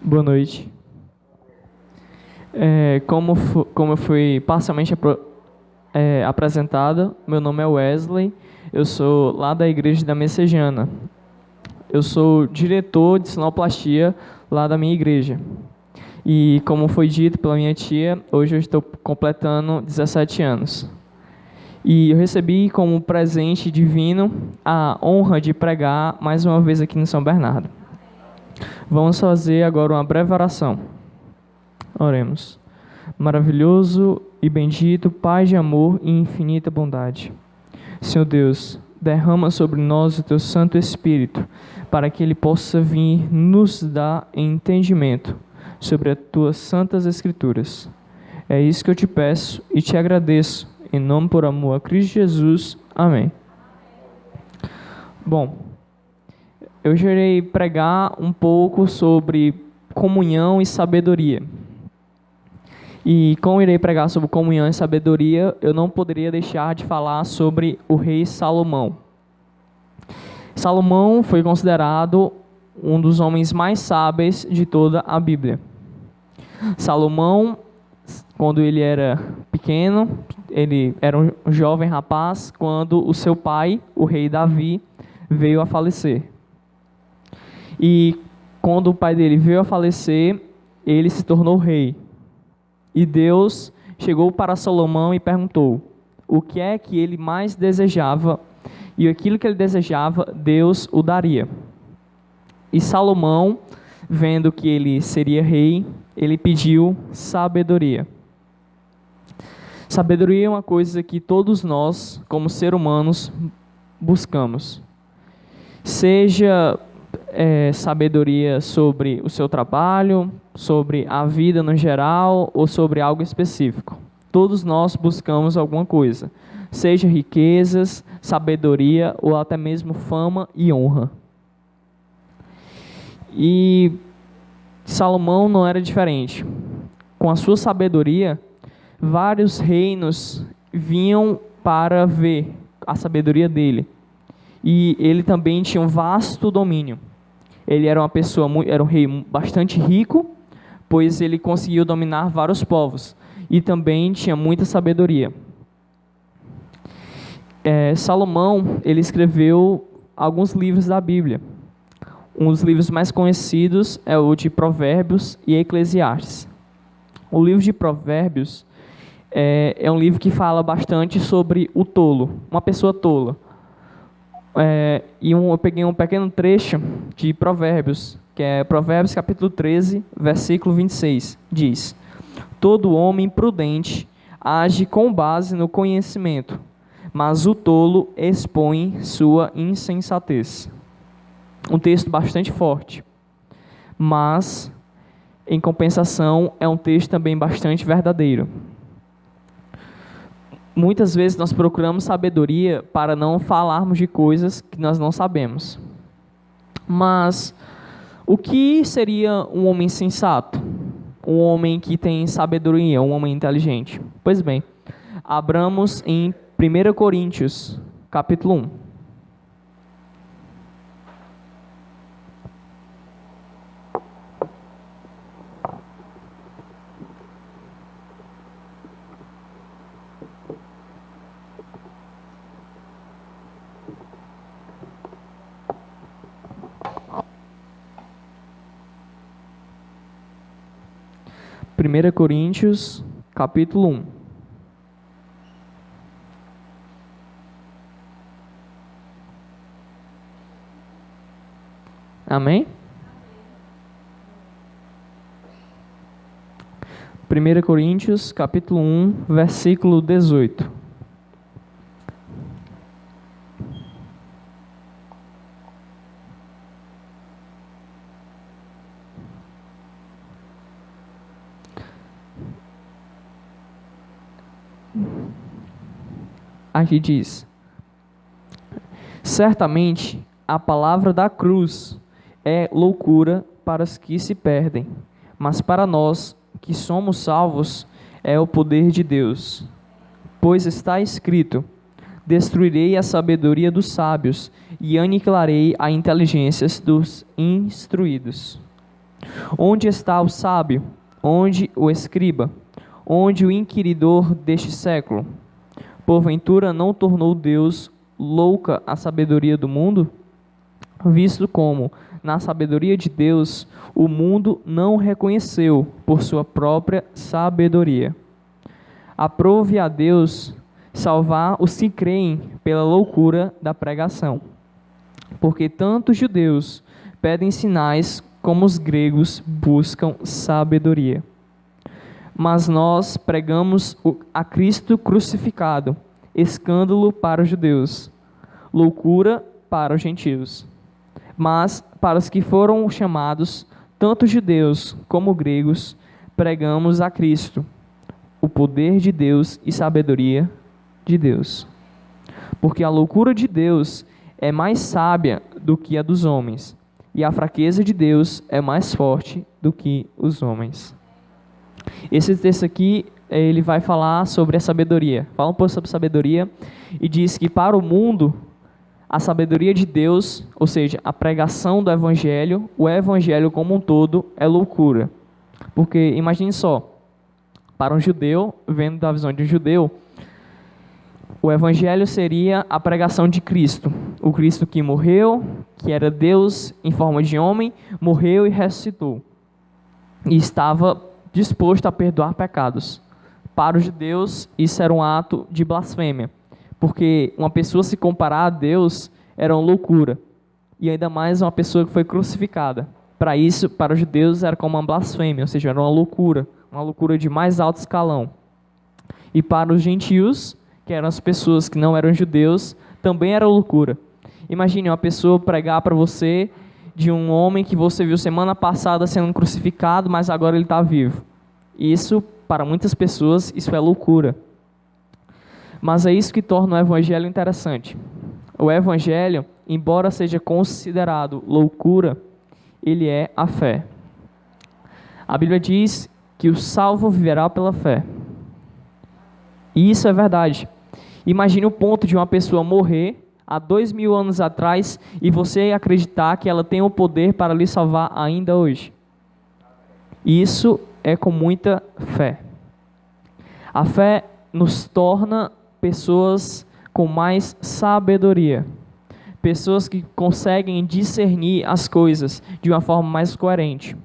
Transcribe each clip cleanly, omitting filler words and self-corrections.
Boa noite. Como eu fui parcialmente apresentado, meu nome é Wesley, eu sou lá da Igreja da Messejana. Eu sou diretor de sinoplastia lá da minha igreja. E como foi dito pela minha tia, hoje eu estou completando 17 anos. E eu recebi como presente divino a honra de pregar mais uma vez aqui no São Bernardo. Vamos fazer agora uma breve oração. Oremos. Maravilhoso e bendito Pai de amor e infinita bondade. Senhor Deus, derrama sobre nós o Teu Santo Espírito, para que Ele possa vir nos dar entendimento sobre as Tuas Santas Escrituras. É isso que eu te peço e te agradeço, em nome por amor a Cristo Jesus. Amém. Bom, eu irei pregar um pouco sobre comunhão e sabedoria. E como irei pregar sobre comunhão e sabedoria, eu não poderia deixar de falar sobre o rei Salomão. Salomão foi considerado um dos homens mais sábios de toda a Bíblia. Salomão, quando ele era pequeno, ele era um jovem rapaz, quando o seu pai, o rei Davi, veio a falecer. E quando o pai dele veio a falecer, ele se tornou rei. E Deus chegou para Salomão e perguntou o que é que ele mais desejava, e aquilo que ele desejava, Deus o daria. E Salomão, vendo que ele seria rei, ele pediu sabedoria. Sabedoria é uma coisa que todos nós, como seres humanos, buscamos. Seja sabedoria sobre o seu trabalho, sobre a vida no geral ou sobre algo específico. Todos nós buscamos alguma coisa, seja riquezas, sabedoria ou até mesmo fama e honra. E Salomão não era diferente. Com a sua sabedoria, vários reinos vinham para ver a sabedoria dele. E ele também tinha um vasto domínio. Ele era era um rei bastante rico, pois ele conseguiu dominar vários povos. E também tinha muita sabedoria. Salomão, ele escreveu alguns livros da Bíblia. Um dos livros mais conhecidos é o de Provérbios e Eclesiastes. O livro de Provérbios é um livro que fala bastante sobre o tolo, uma pessoa tola. Eu peguei um pequeno trecho de Provérbios, que é Provérbios capítulo 13, versículo 26, diz: todo homem prudente age com base no conhecimento, mas o tolo expõe sua insensatez. Um texto bastante forte, mas, em compensação, é um texto também bastante verdadeiro. Muitas vezes nós procuramos sabedoria para não falarmos de coisas que nós não sabemos. Mas o que seria um homem sensato? Um homem que tem sabedoria, um homem inteligente? Pois bem, abramos em 1 Coríntios, capítulo 1. Primeira Coríntios, capítulo 1. Amém? 1 Coríntios, capítulo 1, versículo 18. Aqui diz: certamente a palavra da cruz é loucura para os que se perdem, mas para nós que somos salvos é o poder de Deus. Pois está escrito: destruirei a sabedoria dos sábios e aniquilarei a inteligência dos instruídos. Onde está o sábio? Onde o escriba? Onde o inquiridor deste século? Porventura não tornou Deus louca a sabedoria do mundo? Visto como, na sabedoria de Deus, o mundo não reconheceu por sua própria sabedoria. Aprove a Deus salvar os que creem pela loucura da pregação. Porque tanto os judeus pedem sinais, como os gregos buscam sabedoria. Mas nós pregamos a Cristo crucificado, escândalo para os judeus, loucura para os gentios. Mas para os que foram chamados, tanto judeus como gregos, pregamos a Cristo, o poder de Deus e sabedoria de Deus. Porque a loucura de Deus é mais sábia do que a dos homens, e a fraqueza de Deus é mais forte do que os homens. Esse texto aqui, ele vai falar sobre a sabedoria. Fala um pouco sobre sabedoria e diz que para o mundo, a sabedoria de Deus, ou seja, a pregação do Evangelho, o Evangelho como um todo, é loucura. Porque, imagine só, para um judeu, vendo da visão de um judeu, o Evangelho seria a pregação de Cristo. O Cristo que morreu, que era Deus em forma de homem, morreu e ressuscitou. E estava disposto a perdoar pecados. Para os judeus, isso era um ato de blasfêmia. Porque uma pessoa se comparar a Deus era uma loucura. E ainda mais uma pessoa que foi crucificada. Para isso, para os judeus, era como uma blasfêmia, ou seja, era uma loucura de mais alto escalão. E para os gentios, que eram as pessoas que não eram judeus, também era loucura. Imagine uma pessoa pregar para você de um homem que você viu semana passada sendo crucificado, mas agora ele está vivo. Isso, para muitas pessoas, isso é loucura. Mas é isso que torna o Evangelho interessante. O Evangelho, embora seja considerado loucura, ele é a fé. A Bíblia diz que o salvo viverá pela fé. E isso é verdade. Imagine o ponto de uma pessoa morrer há 2000 anos atrás e você acreditar que ela tem o poder para lhe salvar ainda hoje. Isso é com muita fé. A fé nos torna pessoas com mais sabedoria, pessoas que conseguem discernir as coisas de uma forma mais coerente.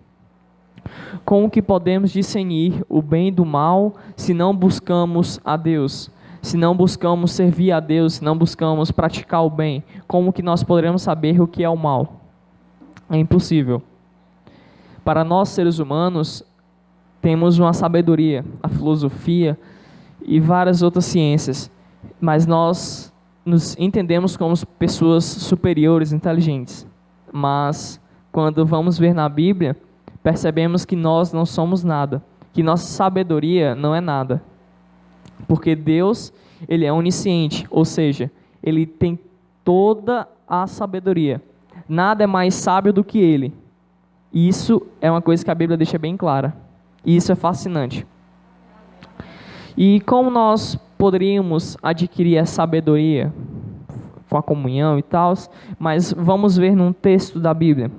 Como que podemos discernir o bem do mal se não buscamos a Deus? Se não buscamos servir a Deus, se não buscamos praticar o bem, como que nós poderemos saber o que é o mal? É impossível. Para nós, seres humanos, temos uma sabedoria, a filosofia e várias outras ciências, mas nós nos entendemos como pessoas superiores, inteligentes. Mas, quando vamos ver na Bíblia, percebemos que nós não somos nada, que nossa sabedoria não é nada. Porque Deus, ele é onisciente, ou seja, ele tem toda a sabedoria. Nada é mais sábio do que ele. E isso é uma coisa que a Bíblia deixa bem clara. E isso é fascinante. E como nós poderíamos adquirir a sabedoria com a comunhão e tal, mas vamos ver num texto da Bíblia.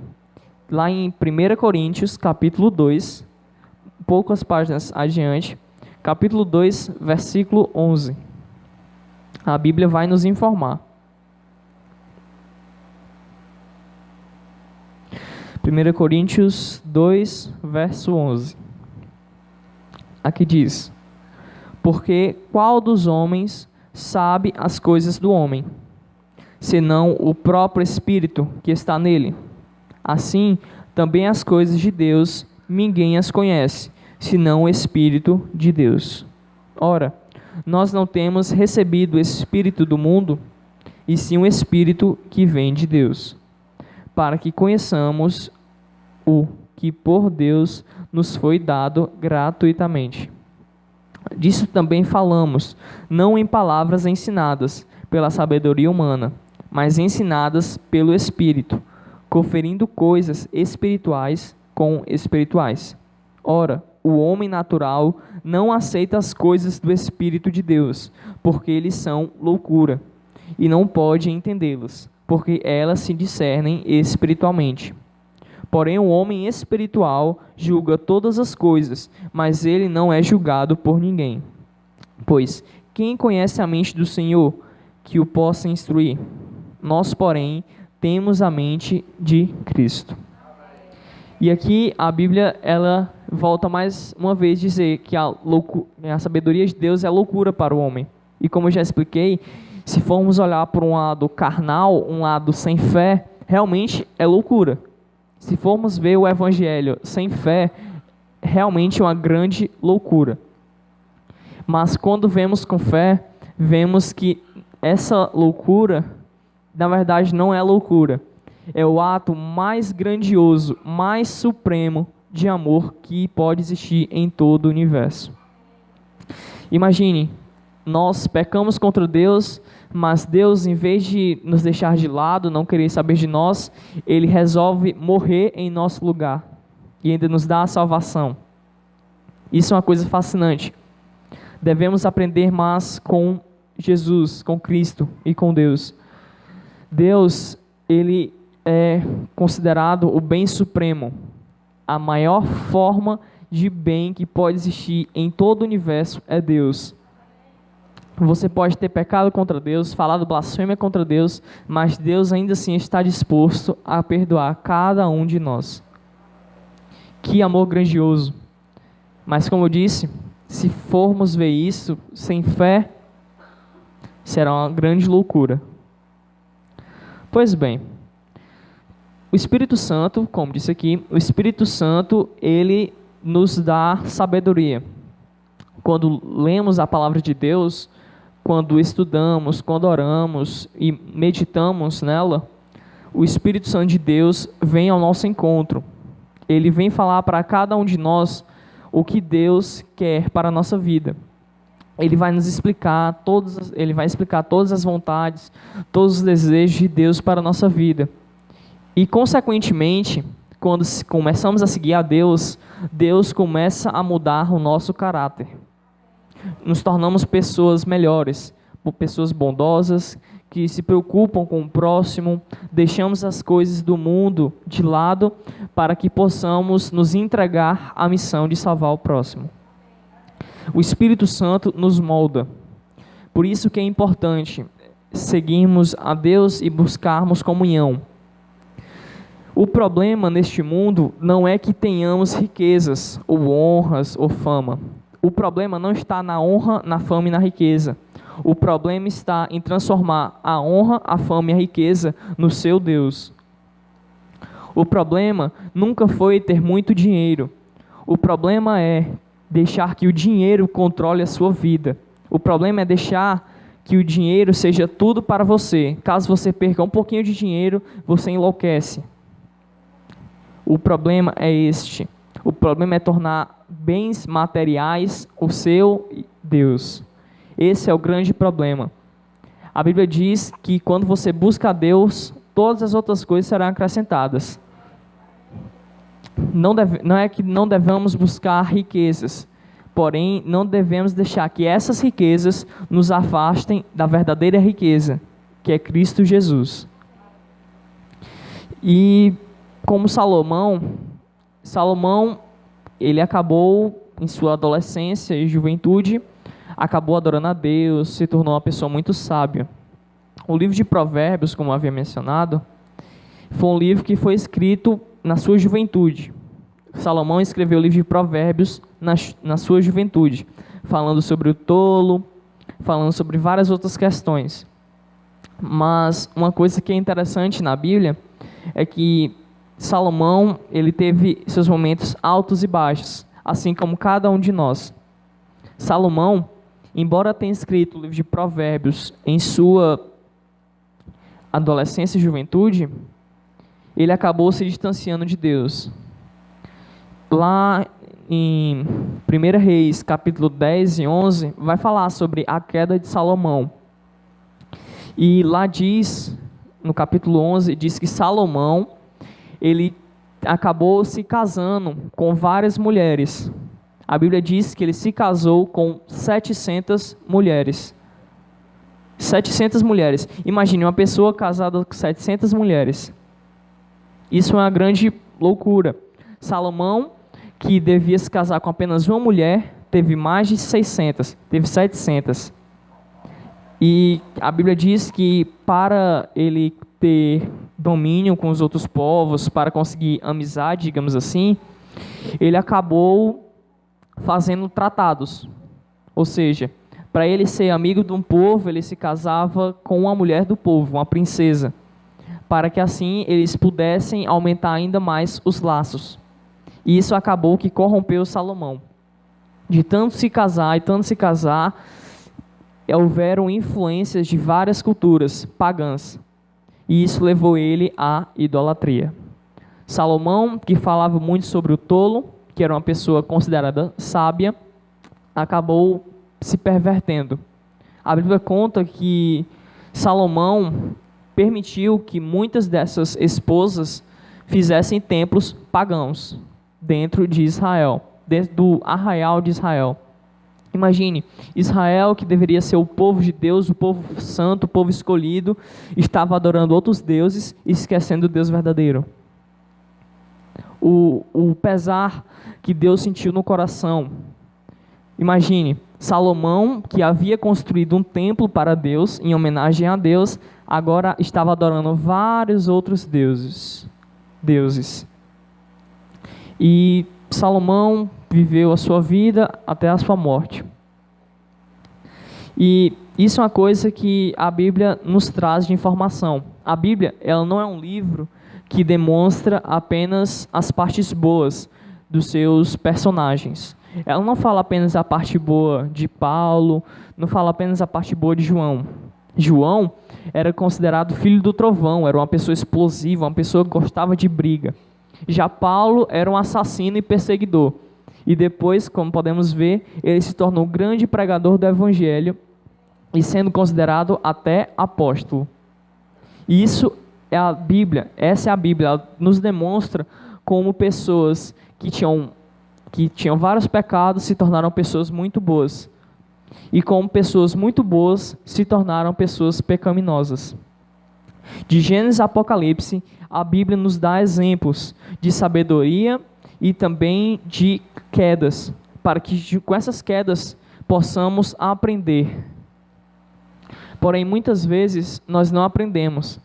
Lá em 1 Coríntios, capítulo 2, poucas páginas adiante, capítulo 2, versículo 11. A Bíblia vai nos informar. 1 Coríntios 2, verso 11. Aqui diz: porque qual dos homens sabe as coisas do homem, senão o próprio Espírito que está nele? Assim, também as coisas de Deus, ninguém as conhece, senão o Espírito de Deus. Ora, nós não temos recebido o Espírito do mundo, e sim o Espírito que vem de Deus, para que conheçamos o que por Deus nos foi dado gratuitamente. Disso também falamos, não em palavras ensinadas pela sabedoria humana, mas ensinadas pelo Espírito, conferindo coisas espirituais com espirituais. Ora, o homem natural não aceita as coisas do Espírito de Deus, porque eles são loucura, e não pode entendê-las, porque elas se discernem espiritualmente. Porém, o homem espiritual julga todas as coisas, mas ele não é julgado por ninguém. Pois, quem conhece a mente do Senhor, que o possa instruir? Nós, porém, temos a mente de Cristo. E aqui a Bíblia, ela volta mais uma vez a dizer que a sabedoria de Deus é loucura para o homem. E como eu já expliquei, se formos olhar por um lado carnal, um lado sem fé, realmente é loucura. Se formos ver o Evangelho sem fé, realmente é uma grande loucura. Mas quando vemos com fé, vemos que essa loucura, na verdade, não é loucura. É o ato mais grandioso, mais supremo de amor que pode existir em todo o universo. Imagine, nós pecamos contra Deus, mas Deus, em vez de nos deixar de lado, não querer saber de nós, Ele resolve morrer em nosso lugar e ainda nos dá a salvação. Isso é uma coisa fascinante. Devemos aprender mais com Jesus, com Cristo e com Deus. Deus, Ele é considerado o bem supremo, a maior forma de bem que pode existir em todo o universo é Deus. Você pode ter pecado contra Deus, falado blasfêmia contra Deus, mas Deus ainda assim está disposto a perdoar cada um de nós. Que amor grandioso! Mas como eu disse, se formos ver isso sem fé, será uma grande loucura. Pois bem, o Espírito Santo, como disse aqui, o Espírito Santo, ele nos dá sabedoria. Quando lemos a palavra de Deus, quando estudamos, quando oramos e meditamos nela, o Espírito Santo de Deus vem ao nosso encontro. Ele vem falar para cada um de nós o que Deus quer para a nossa vida. Ele vai nos explicar ele vai explicar todas as vontades, todos os desejos de Deus para a nossa vida. E, consequentemente, quando começamos a seguir a Deus, Deus começa a mudar o nosso caráter. Nos tornamos pessoas melhores, pessoas bondosas, que se preocupam com o próximo, deixamos as coisas do mundo de lado para que possamos nos entregar à missão de salvar o próximo. O Espírito Santo nos molda. Por isso que é importante seguirmos a Deus e buscarmos comunhão. O problema neste mundo não é que tenhamos riquezas, ou honras, ou fama. O problema não está na honra, na fama e na riqueza. O problema está em transformar a honra, a fama e a riqueza no seu Deus. O problema nunca foi ter muito dinheiro. O problema é deixar que o dinheiro controle a sua vida. O problema é deixar que o dinheiro seja tudo para você. Caso você perca um pouquinho de dinheiro, você enlouquece. O problema é este. O problema é tornar bens materiais o seu Deus. Esse é o grande problema. A Bíblia diz que quando você busca a Deus, todas as outras coisas serão acrescentadas. Não é que não devemos buscar riquezas, porém não devemos deixar que essas riquezas nos afastem da verdadeira riqueza, que é Cristo Jesus. E como Salomão, ele acabou em sua adolescência e juventude, acabou adorando a Deus, se tornou uma pessoa muito sábia. O livro de Provérbios, como eu havia mencionado, foi um livro que foi escrito na sua juventude. Salomão escreveu o livro de Provérbios na sua juventude, falando sobre o tolo, falando sobre várias outras questões. Mas uma coisa que é interessante na Bíblia é que Salomão, ele teve seus momentos altos e baixos, assim como cada um de nós. Salomão, embora tenha escrito o livro de Provérbios em sua adolescência e juventude, ele acabou se distanciando de Deus. Lá em 1 Reis, capítulo 10 e 11, vai falar sobre a queda de Salomão. E lá diz, no capítulo 11, diz que Salomão, ele acabou se casando com várias mulheres. A Bíblia diz que ele se casou com 700 mulheres. 700 mulheres. Imagine uma pessoa casada com 700 mulheres. Isso é uma grande loucura. Salomão, que devia se casar com apenas uma mulher, teve mais de 600, teve 700. E a Bíblia diz que para ele ter domínio com os outros povos, para conseguir amizade, digamos assim, ele acabou fazendo tratados. Ou seja, para ele ser amigo de um povo, ele se casava com uma mulher do povo, uma princesa, para que assim eles pudessem aumentar ainda mais os laços. E isso acabou que corrompeu Salomão. De tanto se casar e tanto se casar, houveram influências de várias culturas pagãs. E isso levou ele à idolatria. Salomão, que falava muito sobre o tolo, que era uma pessoa considerada sábia, acabou se pervertendo. A Bíblia conta que Salomão permitiu que muitas dessas esposas fizessem templos pagãos dentro de Israel, dentro do arraial de Israel. Imagine, Israel, que deveria ser o povo de Deus, o povo santo, o povo escolhido, estava adorando outros deuses e esquecendo o Deus verdadeiro. O pesar que Deus sentiu no coração. Imagine, Salomão, que havia construído um templo para Deus, em homenagem a Deus, agora estava adorando vários outros deuses. E Salomão viveu a sua vida até a sua morte. E isso é uma coisa que a Bíblia nos traz de informação. A Bíblia, ela não é um livro que demonstra apenas as partes boas dos seus personagens. Ela não fala apenas a parte boa de Paulo, não fala apenas a parte boa de João. João era considerado filho do trovão, era uma pessoa explosiva, uma pessoa que gostava de briga. Já Paulo era um assassino e perseguidor. E depois, como podemos ver, ele se tornou grande pregador do Evangelho e sendo considerado até apóstolo. E isso é a Bíblia, essa é a Bíblia, ela nos demonstra como pessoas que tinham vários pecados se tornaram pessoas muito boas. E como pessoas muito boas se tornaram pessoas pecaminosas. De Gênesis a Apocalipse, a Bíblia nos dá exemplos de sabedoria e também de quedas, para que com essas quedas possamos aprender. Porém, muitas vezes nós não aprendemos.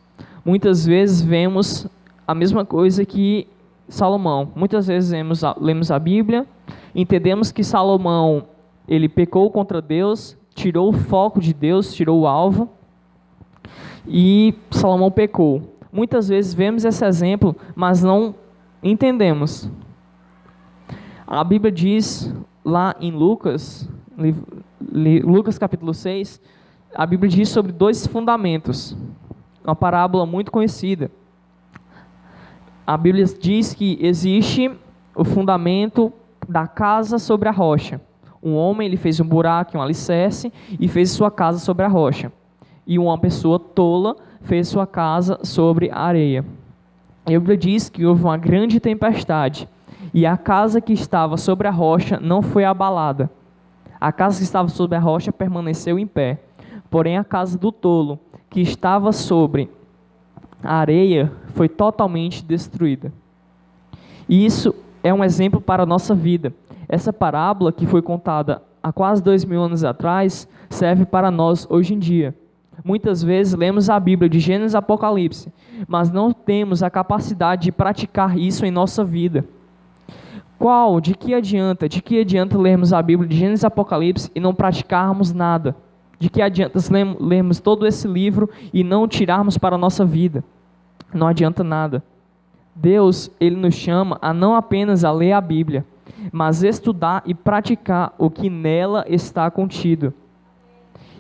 Muitas vezes vemos a mesma coisa que Salomão. Muitas vezes lemos a Bíblia, entendemos que Salomão ele pecou contra Deus, tirou o foco de Deus, tirou o alvo, e Salomão pecou. Muitas vezes vemos esse exemplo, mas não entendemos. A Bíblia diz lá em Lucas capítulo 6, a Bíblia diz sobre dois fundamentos, uma parábola muito conhecida. A Bíblia diz que existe o fundamento da casa sobre a rocha. Um homem ele fez um buraco, um alicerce e fez sua casa sobre a rocha. E uma pessoa tola fez sua casa sobre a areia. A Bíblia diz que houve uma grande tempestade e a casa que estava sobre a rocha não foi abalada. A casa que estava sobre a rocha permaneceu em pé. Porém, a casa do tolo, que estava sobre a areia, foi totalmente destruída. E isso é um exemplo para a nossa vida. Essa parábola, que foi contada há quase 2000 anos atrás, serve para nós hoje em dia. Muitas vezes lemos a Bíblia de Gênesis a Apocalipse, mas não temos a capacidade de praticar isso em nossa vida. De que adianta lermos a Bíblia de Gênesis a Apocalipse e não praticarmos nada? De que adianta lermos todo esse livro e não tirarmos para a nossa vida? Não adianta nada. Deus, Ele nos chama a não apenas a ler a Bíblia, mas estudar e praticar o que nela está contido.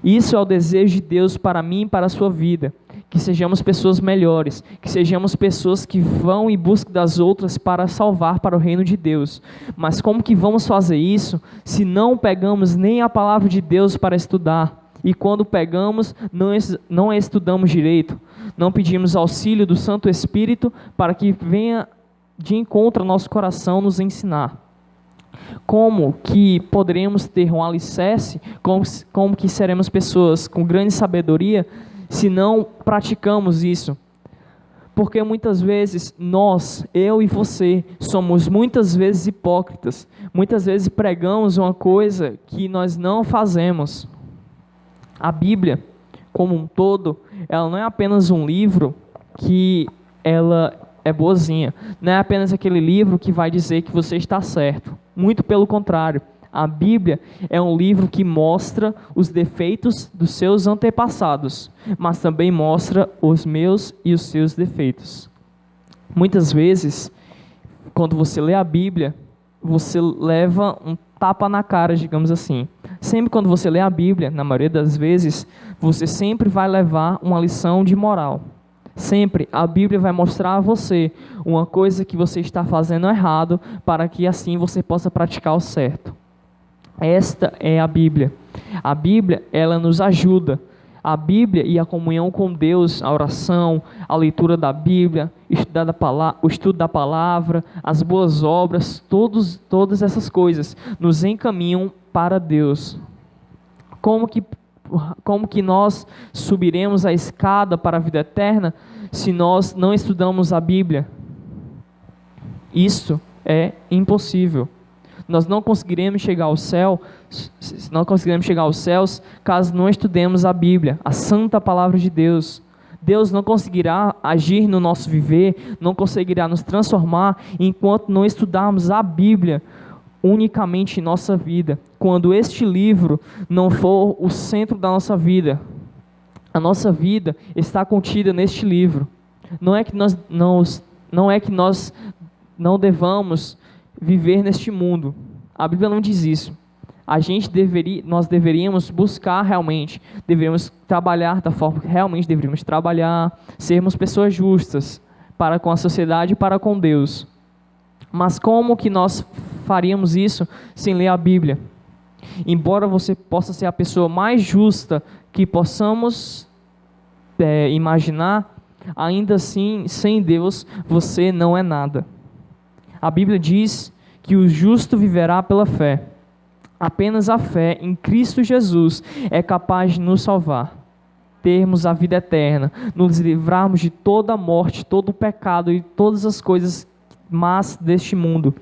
Isso é o desejo de Deus para mim e para a sua vida, que sejamos pessoas melhores, que sejamos pessoas que vão em busca das outras para salvar para o reino de Deus. Mas como que vamos fazer isso se não pegamos nem a palavra de Deus para estudar? E quando pegamos, não estudamos direito, não pedimos auxílio do Santo Espírito para que venha de encontro ao nosso coração nos ensinar. Como que poderemos ter um alicerce, como que seremos pessoas com grande sabedoria, se não praticamos isso? Porque muitas vezes nós, eu e você, somos muitas vezes hipócritas. Muitas vezes pregamos uma coisa que nós não fazemos. A Bíblia, como um todo, ela não é apenas um livro que ela é boazinha. Não é apenas aquele livro que vai dizer que você está certo. Muito pelo contrário. A Bíblia é um livro que mostra os defeitos dos seus antepassados, mas também mostra os meus e os seus defeitos. Muitas vezes, quando você lê a Bíblia, você leva um tapa na cara, digamos assim. Sempre quando você lê a Bíblia, na maioria das vezes, você sempre vai levar uma lição de moral. Sempre a Bíblia vai mostrar a você uma coisa que você está fazendo errado, para que assim você possa praticar o certo. Esta é a Bíblia. A Bíblia, ela nos ajuda. A Bíblia e a comunhão com Deus, a oração, a leitura da Bíblia, o estudo da palavra, as boas obras, todas essas coisas nos encaminham para Deus. Como que nós subiremos a escada para a vida eterna se nós não estudamos a Bíblia? Isso é impossível. Nós não conseguiremos chegar ao céu, caso não estudemos a Bíblia, a santa palavra de Deus. Deus não conseguirá agir no nosso viver, não conseguirá nos transformar enquanto não estudarmos a Bíblia unicamente em nossa vida. Quando este livro não for o centro da nossa vida, a nossa vida está contida neste livro. Não é que nós não devamos viver neste mundo. A Bíblia não diz isso. Nós deveríamos buscar realmente, deveríamos trabalhar da forma que realmente deveríamos trabalhar, sermos pessoas justas para com a sociedade e para com Deus. Mas como que nós faríamos isso sem ler a Bíblia? Embora você possa ser a pessoa mais justa que possamos imaginar, ainda assim, sem Deus, você não é nada. A Bíblia diz que o justo viverá pela fé. Apenas a fé em Cristo Jesus é capaz de nos salvar, termos a vida eterna, nos livrarmos de toda a morte, todo o pecado e todas as coisas más deste mundo.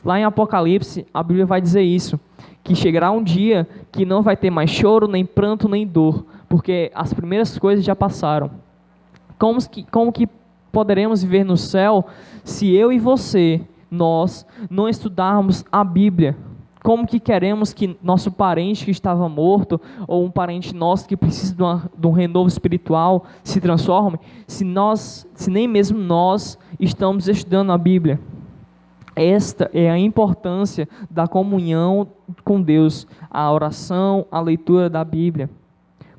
Lá em Apocalipse, a Bíblia vai dizer isso, que chegará um dia que não vai ter mais choro, nem pranto, nem dor, porque as primeiras coisas já passaram. Como que poderemos viver no céu se eu e você, nós, não estudarmos a Bíblia? Como que queremos que nosso parente que estava morto, ou um parente nosso que precisa de um renovo espiritual, se transforme, se nem mesmo nós estamos estudando a Bíblia? Esta é a importância da comunhão com Deus, a oração, a leitura da Bíblia.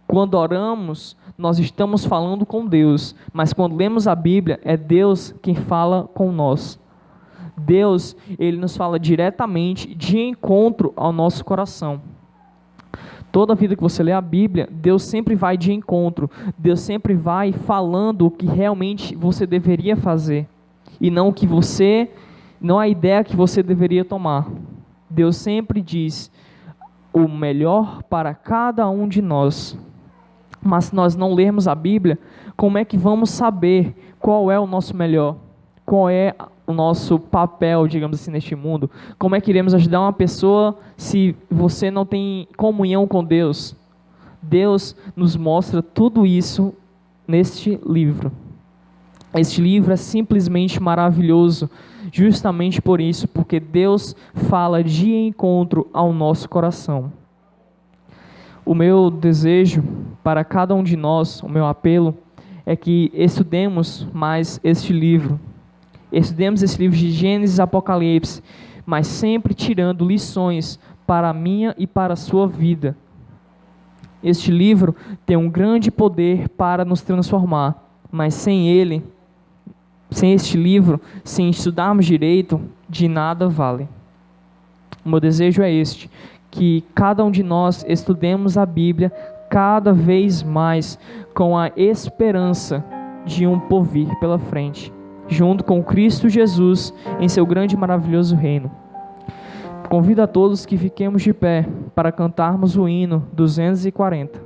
Quando oramos, nós estamos falando com Deus, mas quando lemos a Bíblia, é Deus quem fala com nós. Deus, Ele nos fala diretamente, de encontro ao nosso coração. Toda vida que você lê a Bíblia, Deus sempre vai de encontro, Deus sempre vai falando o que realmente você deveria fazer, e não a ideia que você deveria tomar. Deus sempre diz o melhor para cada um de nós. Mas se nós não lermos a Bíblia, como é que vamos saber qual é o nosso melhor? Qual é o nosso papel, digamos assim, neste mundo? Como é que iremos ajudar uma pessoa se você não tem comunhão com Deus? Deus nos mostra tudo isso neste livro. Este livro é simplesmente maravilhoso, justamente por isso, porque Deus fala de encontro ao nosso coração. O meu desejo para cada um de nós, o meu apelo, é que estudemos mais este livro. Estudemos esse livro de Gênesis e Apocalipse, mas sempre tirando lições para a minha e para a sua vida. Este livro tem um grande poder para nos transformar, mas sem este livro, sem estudarmos direito, de nada vale. O meu desejo é este, que cada um de nós estudemos a Bíblia cada vez mais, com a esperança de um porvir pela frente, junto com Cristo Jesus em seu grande e maravilhoso reino. Convido a todos que fiquemos de pé para cantarmos o hino 240.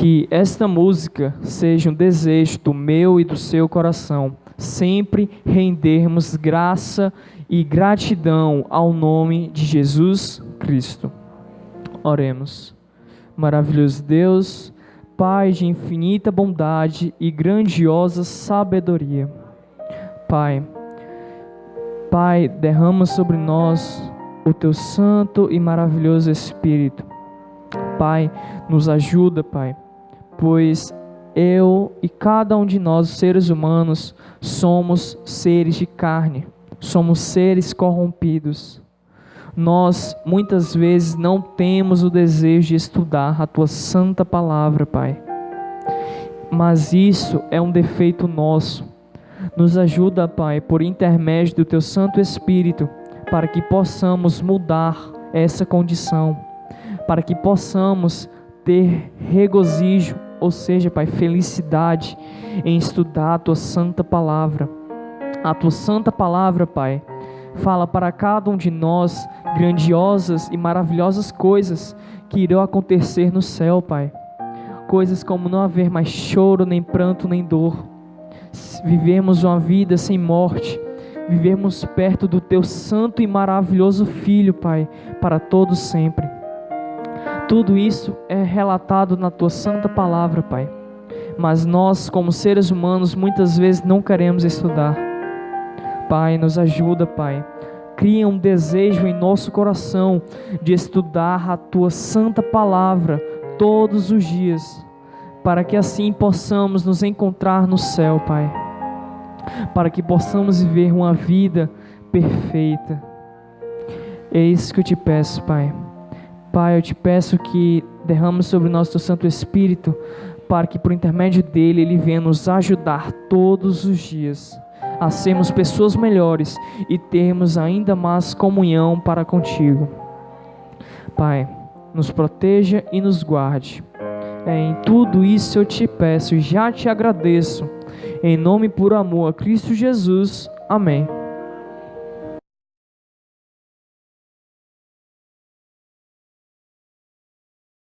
que esta música seja um desejo do meu e do seu coração, sempre rendermos graça e gratidão ao nome de Jesus Cristo. Oremos. Maravilhoso Deus, Pai de infinita bondade e grandiosa sabedoria. Pai, derrama sobre nós o Teu santo e maravilhoso Espírito. Pai, nos ajuda, Pai, pois eu e cada um de nós, seres humanos, somos seres de carne, somos seres corrompidos. Nós, muitas vezes, não temos o desejo de estudar a Tua santa palavra, Pai. Mas isso é um defeito nosso. Nos ajuda, Pai, por intermédio do Teu Santo Espírito, para que possamos mudar essa condição, para que possamos ter regozijo, ou seja, Pai, felicidade em estudar a Tua santa palavra. A Tua santa palavra, Pai, fala para cada um de nós grandiosas e maravilhosas coisas que irão acontecer no céu, Pai. Coisas como não haver mais choro, nem pranto, nem dor. Vivermos uma vida sem morte. Vivermos perto do Teu santo e maravilhoso Filho, Pai, para todos sempre. Tudo isso é relatado na Tua santa palavra, Pai. Mas nós, como seres humanos, muitas vezes não queremos estudar. Pai, nos ajuda, Pai. Cria um desejo em nosso coração de estudar a Tua santa palavra todos os dias, para que assim possamos nos encontrar no céu, Pai. Para que possamos viver uma vida perfeita. É isso que eu te peço, Pai. Pai, eu te peço que derrame sobre nós Teu Santo Espírito, para que por intermédio dele, Ele venha nos ajudar todos os dias a sermos pessoas melhores e termos ainda mais comunhão para contigo. Pai, nos proteja e nos guarde. Em tudo isso eu te peço e já te agradeço. Em nome e por amor a Cristo Jesus. Amém.